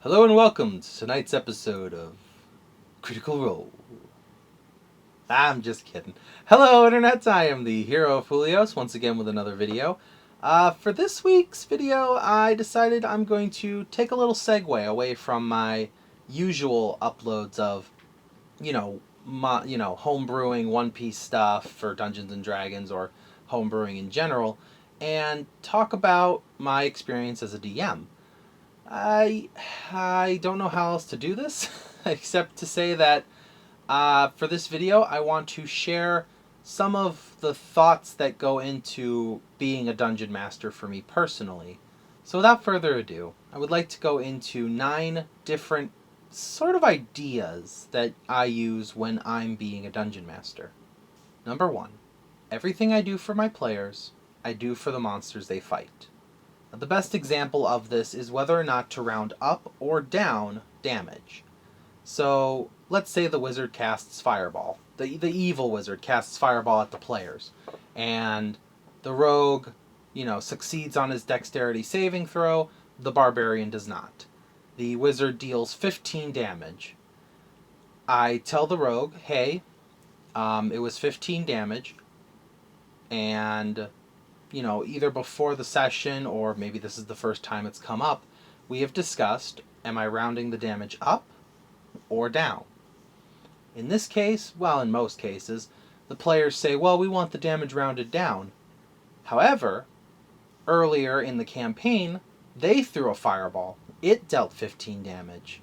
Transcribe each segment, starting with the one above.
Hello and welcome to tonight's episode of Critical Role. I'm just kidding. Hello, Internet. I am the hero of Julios, once again with another video. For this week's video, I decided I'm going to take a little segue away from my usual uploads of, homebrewing One Piece stuff for Dungeons and Dragons or homebrewing in general, and talk about my experience as a DM. I don't know how else to do this, except to say that for this video, I want to share some of the thoughts that go into being a dungeon master for me personally. So without further ado, I would like to go into 9 different sort of ideas that I use when I'm being a dungeon master. Number 1, everything I do for my players, I do for the monsters they fight. Now, the best example of this is whether or not to round up or down damage. So let's say the wizard casts Fireball. The evil wizard casts Fireball at the players. And the rogue, succeeds on his dexterity saving throw. The barbarian does not. The wizard deals 15 damage. I tell the rogue, hey, it was 15 damage. And, either before the session or maybe this is the first time it's come up, we have discussed, am I rounding the damage up or down? In this case, well, in most cases, the players say, well, we want the damage rounded down. However, earlier in the campaign, they threw a fireball. It dealt 15 damage.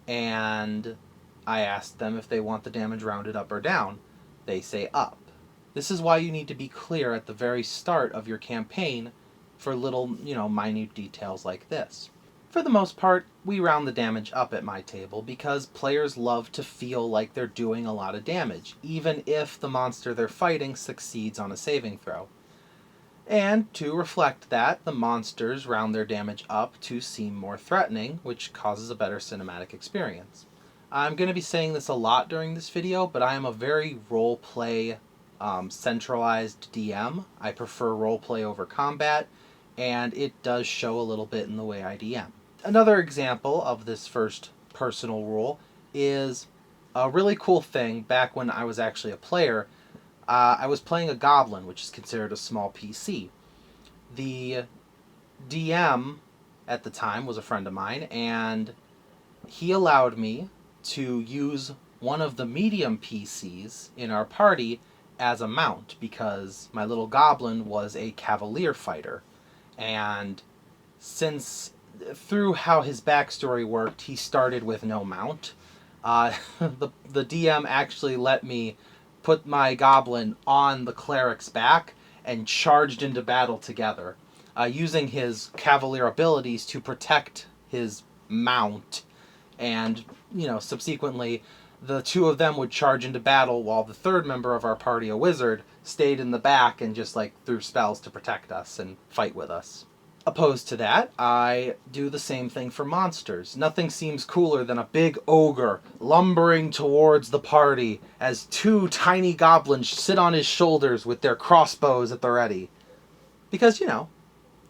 And I asked them if they want the damage rounded up or down. They say up. This is why you need to be clear at the very start of your campaign for little, minute details like this. For the most part, we round the damage up at my table because players love to feel like they're doing a lot of damage, even if the monster they're fighting succeeds on a saving throw. And to reflect that, the monsters round their damage up to seem more threatening, which causes a better cinematic experience. I'm going to be saying this a lot during this video, but I am a very role-play centralized DM. I prefer roleplay over combat, and it does show a little bit in the way I DM. Another example of this first personal rule is a really cool thing back when I was actually a player. I was playing a goblin, which is considered a small PC. The DM at the time was a friend of mine, and he allowed me to use one of the medium PCs in our party as a mount because my little goblin was a cavalier fighter. And since through how his backstory worked, he started with no mount. The DM actually let me put my goblin on the cleric's back and charged into battle together, using his cavalier abilities to protect his mount. And, subsequently, the two of them would charge into battle while the third member of our party, a wizard, stayed in the back and just threw spells to protect us and fight with us. Opposed to that, I do the same thing for monsters. Nothing seems cooler than a big ogre lumbering towards the party as 2 tiny goblins sit on his shoulders with their crossbows at the ready. Because,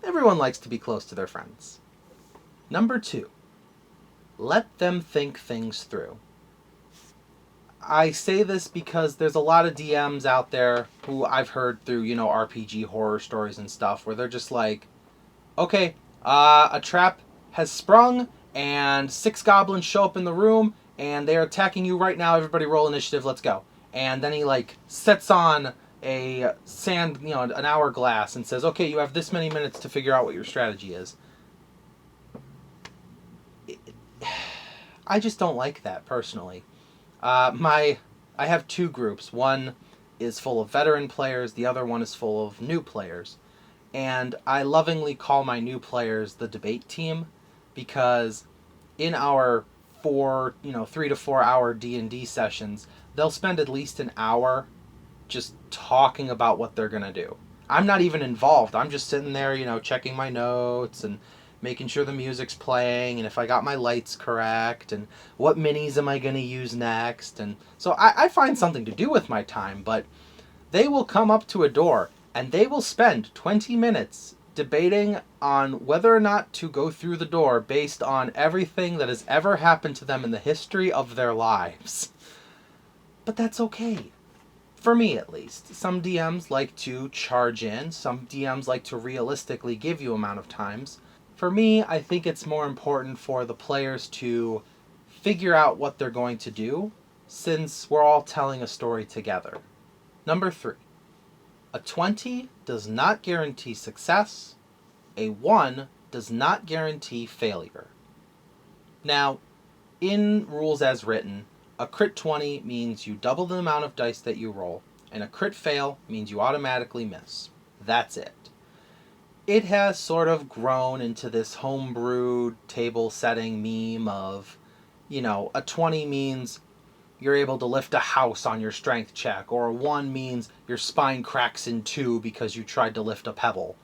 everyone likes to be close to their friends. Number 2, let them think things through. I say this because there's a lot of DMs out there who I've heard through, RPG horror stories and stuff where they're just like, okay, a trap has sprung, and 6 goblins show up in the room, and they are attacking you right now. Everybody roll initiative, let's go. And then he, sets on a an hourglass and says, okay, you have this many minutes to figure out what your strategy is. I just don't like that, personally. I have 2 groups. One is full of veteran players, the other one is full of new players. And I lovingly call my new players the debate team because in our 3 to 4 hour D&D sessions, they'll spend at least an hour just talking about what they're going to do. I'm not even involved. I'm just sitting there, checking my notes and making sure the music's playing and if I got my lights correct and what minis am I going to use next. And so I find something to do with my time, but they will come up to a door and they will spend 20 minutes debating on whether or not to go through the door based on everything that has ever happened to them in the history of their lives. But that's okay. For me, at least. Some DMs like to charge in. Some DMs like to realistically give you amount of times. For me, I think it's more important for the players to figure out what they're going to do, since we're all telling a story together. Number 3. A 20 does not guarantee success. A 1 does not guarantee failure. Now, in rules as written, a crit 20 means you double the amount of dice that you roll, and a crit fail means you automatically miss. That's it. It has sort of grown into this homebrewed table setting meme of, a 20 means you're able to lift a house on your strength check, or a 1 means your spine cracks in 2 because you tried to lift a pebble.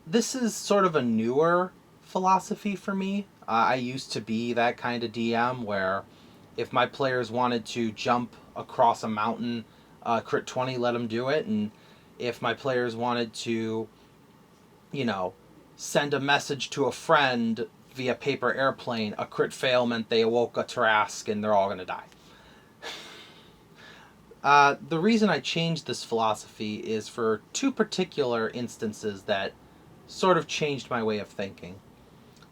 This is sort of a newer philosophy for me. I used to be that kind of DM where if my players wanted to jump across a mountain, crit 20, let them do it. And if my players wanted to, send a message to a friend via paper airplane, a crit fail meant they awoke a Tarrasque and they're all going to die. The reason I changed this philosophy is for 2 particular instances that sort of changed my way of thinking.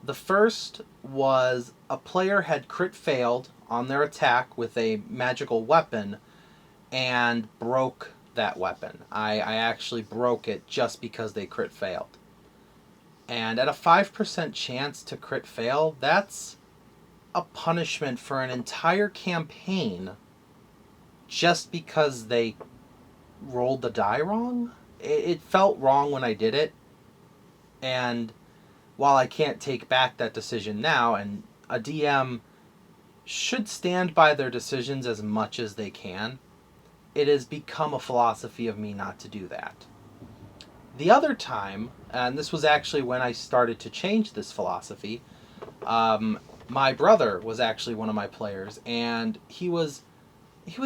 The first was a player had crit failed on their attack with a magical weapon and broke that weapon. I actually broke it just because they crit failed. And at a 5% chance to crit fail, that's a punishment for an entire campaign just because they rolled the die wrong. It felt wrong when I did it. And while I can't take back that decision now, and a DM should stand by their decisions as much as they can, it has become a philosophy of me not to do that. The other time, and this was actually when I started to change this philosophy, my brother was actually one of my players, and he was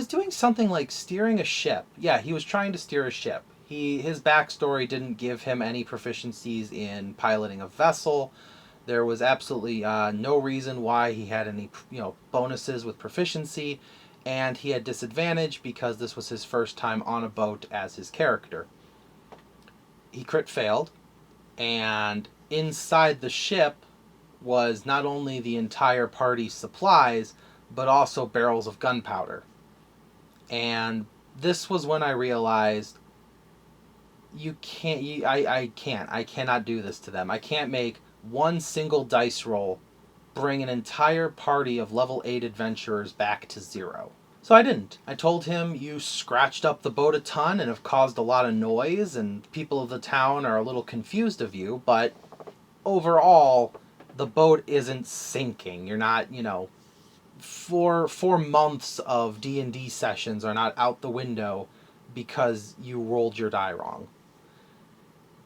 doing something like steering a ship. Yeah, he was trying to steer a ship. His backstory didn't give him any proficiencies in piloting a vessel. There was absolutely no reason why he had any bonuses with proficiency, and he had disadvantage because this was his first time on a boat as his character. He crit failed, and inside the ship was not only the entire party's supplies, but also barrels of gunpowder. And this was when I realized I cannot do this to them. I can't make one single dice roll bring an entire party of level 8 adventurers back to 0. So I didn't. I told him, you scratched up the boat a ton and have caused a lot of noise, and people of the town are a little confused of you, but overall, the boat isn't sinking. You're not, 4 months of D&D sessions are not out the window because you rolled your die wrong.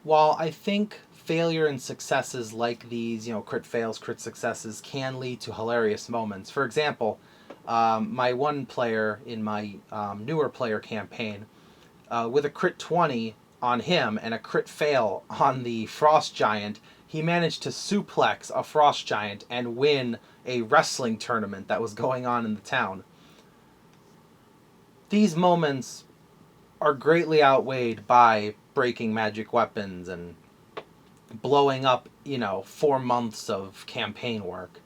While I think failure and successes like these, crit fails, crit successes, can lead to hilarious moments. For example, my one player in my newer player campaign, with a crit 20 on him and a crit fail on the Frost Giant, he managed to suplex a Frost Giant and win a wrestling tournament that was going on in the town. These moments are greatly outweighed by breaking magic weapons and blowing up, 4 months of campaign work.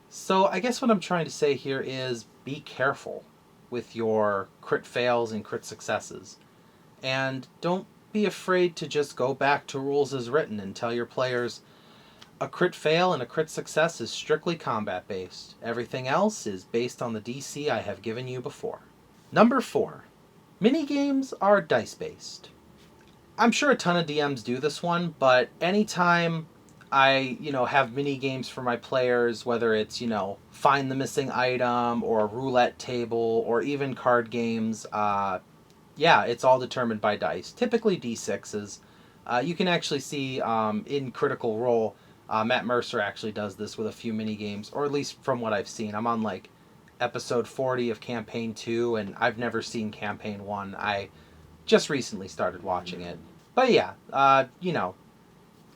So I guess what I'm trying to say here is be careful with your crit fails and crit successes. And don't be afraid to just go back to rules as written and tell your players a crit fail and a crit success is strictly combat based. Everything else is based on the DC I have given you before. Number 4. Minigames are dice-based. I'm sure a ton of DMs do this one, but anytime I, have minigames for my players, whether it's, find the missing item or a roulette table or even card games, it's all determined by dice. Typically D6s. You can actually see in Critical Role, Matt Mercer actually does this with a few minigames, or at least from what I've seen. I'm on episode 40 of Campaign 2, and I've never seen Campaign 1. I just recently started watching it. But yeah,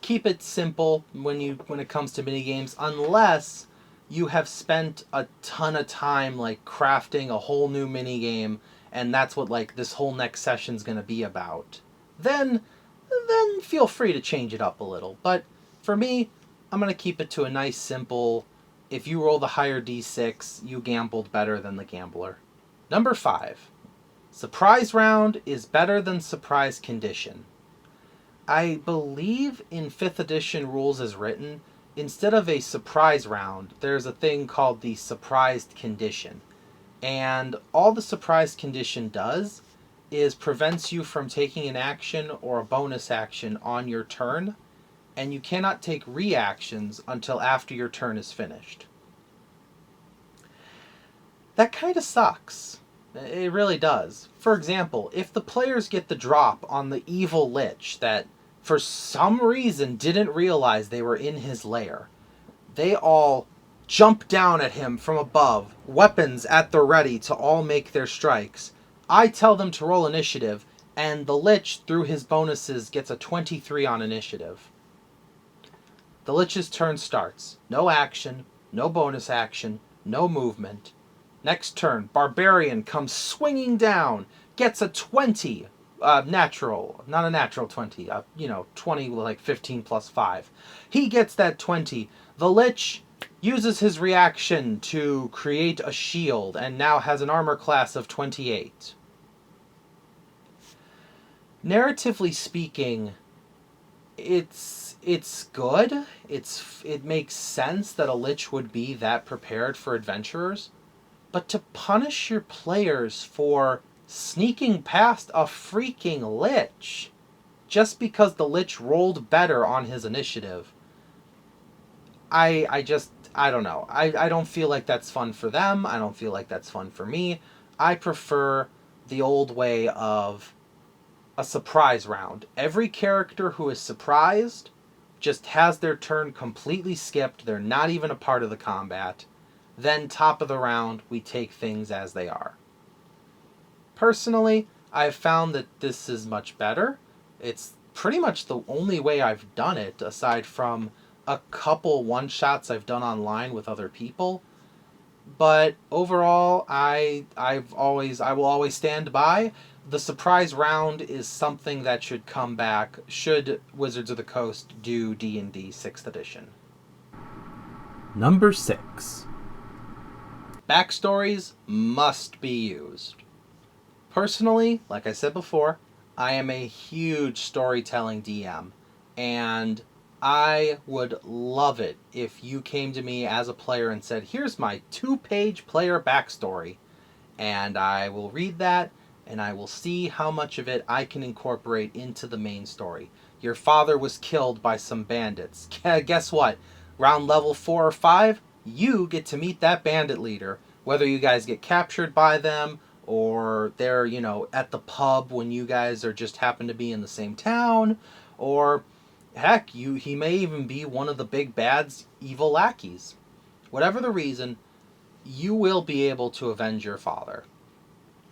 keep it simple when it comes to mini games, unless you have spent a ton of time like crafting a whole new mini game, and that's what like this whole next session's going to be about. Then feel free to change it up a little. But for me, I'm going to keep it to a nice simple, if you roll the higher d6, you gambled better than the gambler. Number 5. Surprise round is better than surprise condition. I believe in 5th edition rules as written, instead of a surprise round, there's a thing called the surprised condition. And all the surprise condition does is prevents you from taking an action or a bonus action on your turn, and you cannot take reactions until after your turn is finished. That kind of sucks. It really does. For example, if the players get the drop on the evil lich that for some reason didn't realize they were in his lair, they all jump down at him from above, weapons at the ready to all make their strikes. I tell them to roll initiative, and the lich, through his bonuses, gets a 23 on initiative. The lich's turn starts. No action, no bonus action, no movement. Next turn, Barbarian comes swinging down, gets a 20. Natural, not a natural 20, 20 like 15 plus 5. He gets that 20. The Lich uses his reaction to create a shield and now has an armor class of 28. Narratively speaking, it's good. It makes sense that a Lich would be that prepared for adventurers. But to punish your players for sneaking past a freaking lich just because the lich rolled better on his initiative, I don't know. I don't feel like that's fun for them. I don't feel like that's fun for me. I prefer the old way of a surprise round. Every character who is surprised just has their turn completely skipped. They're not even a part of the combat. Then, top of the round, we take things as they are. Personally, I've found that this is much better. It's pretty much the only way I've done it, aside from a couple one-shots I've done online with other people. But overall, I will always stand by. The surprise round is something that should come back should Wizards of the Coast do D&D 6th edition. Number 6. Backstories must be used. Personally, like I said before, I am a huge storytelling DM, and I would love it if you came to me as a player and said, here's my 2-page player backstory, and I will read that, and I will see how much of it I can incorporate into the main story. Your father was killed by some bandits. Guess what? Round level 4 or 5, you get to meet that bandit leader, whether you guys get captured by them or they're, at the pub when you guys are just happen to be in the same town, or heck, he may even be one of the big bad's evil lackeys. Whatever the reason, you will be able to avenge your father.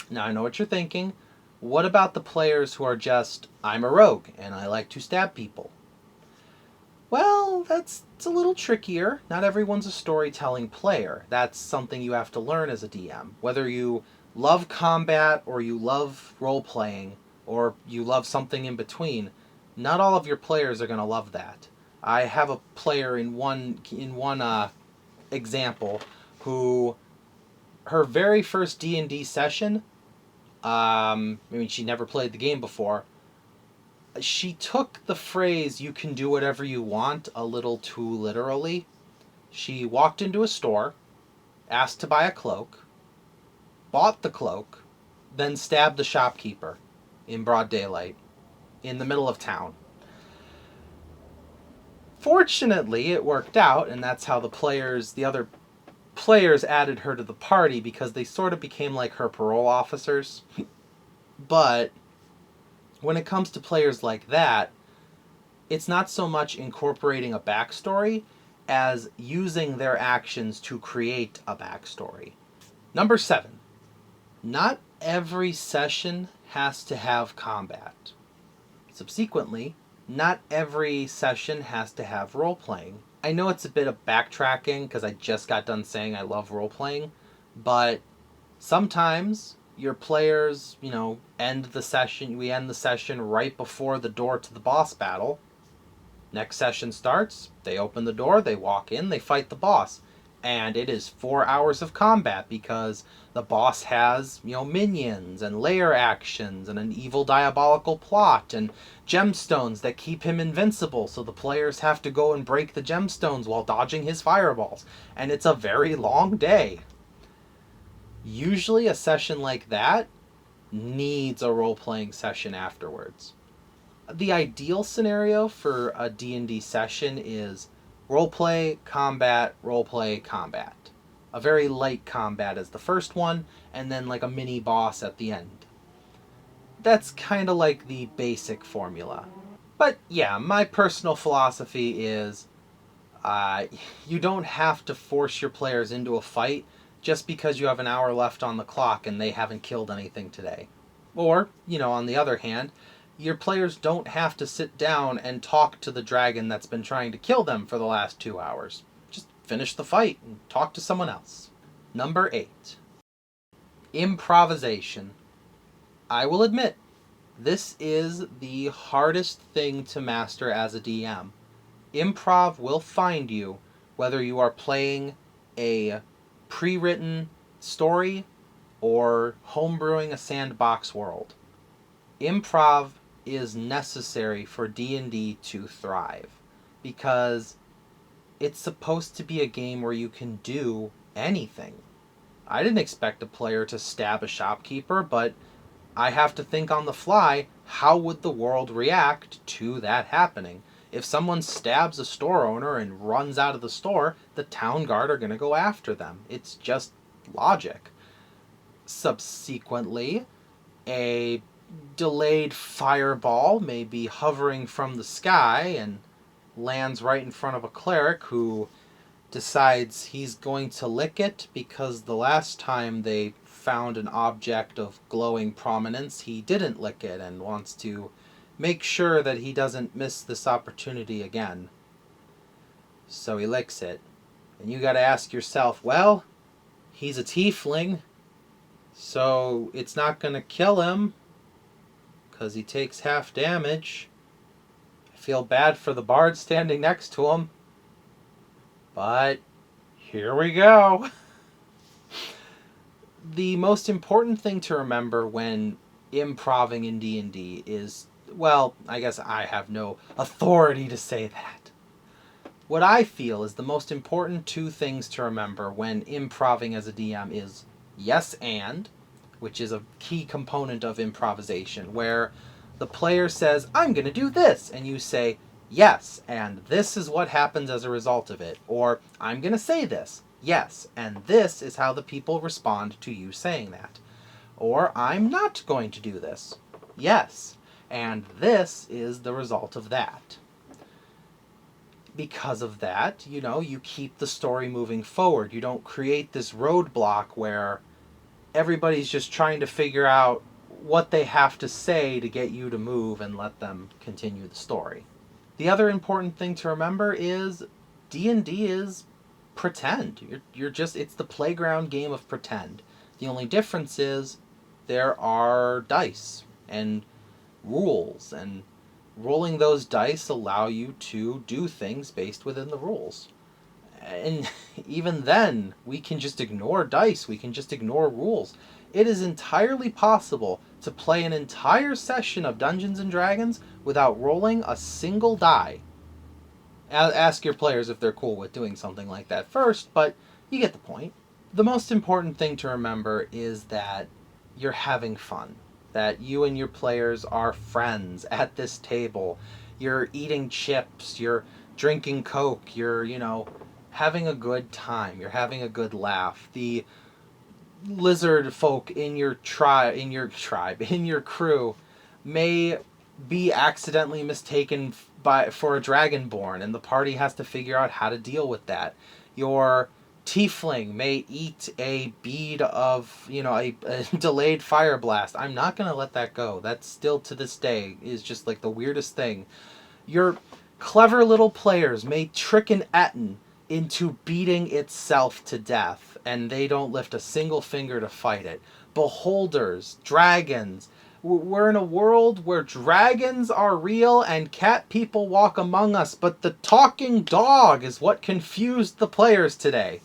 Now, I know what you're thinking. What about the players who are just, I'm a rogue and I like to stab people? Well, it's a little trickier. Not everyone's a storytelling player. That's something you have to learn as a DM. Whether you love combat or you love role-playing or you love something in between, not all of your players are going to love that. I have a player in one example who, her very first D&D session, she never played the game before, she took the phrase, you can do whatever you want, a little too literally. She walked into a store, asked to buy a cloak, bought the cloak, then stabbed the shopkeeper in broad daylight, in the middle of town. Fortunately, it worked out, and that's how the other players added her to the party, because they sort of became like her parole officers. But when it comes to players like that, it's not so much incorporating a backstory as using their actions to create a backstory. Number 7. Not every session has to have combat. It's Subsequently, not every session has to have role-playing. I know it's a bit of backtracking because I just got done saying I love role-playing, but sometimes your players, end the session, we end the session right before the door to the boss battle. Next session starts, they open the door, they walk in, they fight the boss. And it is 4 hours of combat because the boss has, minions and layer actions and an evil diabolical plot and gemstones that keep him invincible, so the players have to go and break the gemstones while dodging his fireballs. And it's a very long day. Usually a session like that needs a role-playing session afterwards. The ideal scenario for a D&D session is roleplay, combat, roleplay, combat. A very light combat is the first one, and then like a mini boss at the end. That's kind of like the basic formula. But yeah, my personal philosophy is you don't have to force your players into a fight just because you have an hour left on the clock and they haven't killed anything today. Or, on the other hand, your players don't have to sit down and talk to the dragon that's been trying to kill them for the last 2 hours. Just finish the fight and talk to someone else. Number 8. Improvisation. I will admit, this is the hardest thing to master as a DM. Improv will find you whether you are playing a pre-written story or homebrewing a sandbox world. Improv is necessary for D&D to thrive because it's supposed to be a game where you can do anything. I didn't expect a player to stab a shopkeeper, but I have to think on the fly, how would the world react to that happening? If someone stabs a store owner and runs out of the store, the town guard are going to go after them. It's just logic. Subsequently, a delayed fireball may be hovering from the sky and lands right in front of a cleric who decides he's going to lick it because the last time they found an object of glowing prominence, he didn't lick it and wants to make sure that he doesn't miss this opportunity again. So he licks it. And you gotta ask yourself, well, he's a tiefling, so it's not gonna kill him because he takes half damage. I feel bad for the bard standing next to him, but here we go. The most important thing to remember when improving in D&D is, well, I guess I have no authority to say that. What I feel is the most important two things to remember when improving as a DM is yes and, which is a key component of improvisation, where the player says, I'm going to do this, and you say, yes, and this is what happens as a result of it. Or, I'm going to say this, yes, and this is how the people respond to you saying that. Or, I'm not going to do this, yes, and this is the result of that. Because of that, you keep the story moving forward. You don't create this roadblock where everybody's just trying to figure out what they have to say to get you to move and let them continue the story. The other important thing to remember is D&D is pretend. It's the playground game of pretend. The only difference is there are dice and rules, and rolling those dice allow you to do things based within the rules. And even then, we can just ignore dice, we can just ignore rules. It is entirely possible to play an entire session of Dungeons & Dragons without rolling a single die. Ask your players if they're cool with doing something like that first, but you get the point. The most important thing to remember is that you're having fun. That you and your players are friends at this table. You're eating chips, you're drinking Coke, you're, having a good time. You're having a good laugh. The lizard folk in your crew may be accidentally mistaken for a dragonborn, and the party has to figure out how to deal with that. Your tiefling may eat a bead of, a delayed fire blast. I'm not going to let that go. That still to this day is just like the weirdest thing. Your clever little players may trick an Etten into beating itself to death, and they don't lift a single finger to fight it. Beholders, dragons. We're in a world where dragons are real and cat people walk among us, but the talking dog is what confused the players today.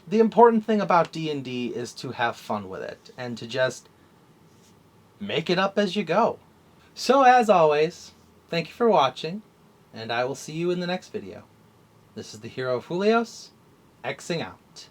The important thing about D&D is to have fun with it and to just make it up as you go. So as always, thank you for watching, and I will see you in the next video. This is the Hero of Julios, Xing out.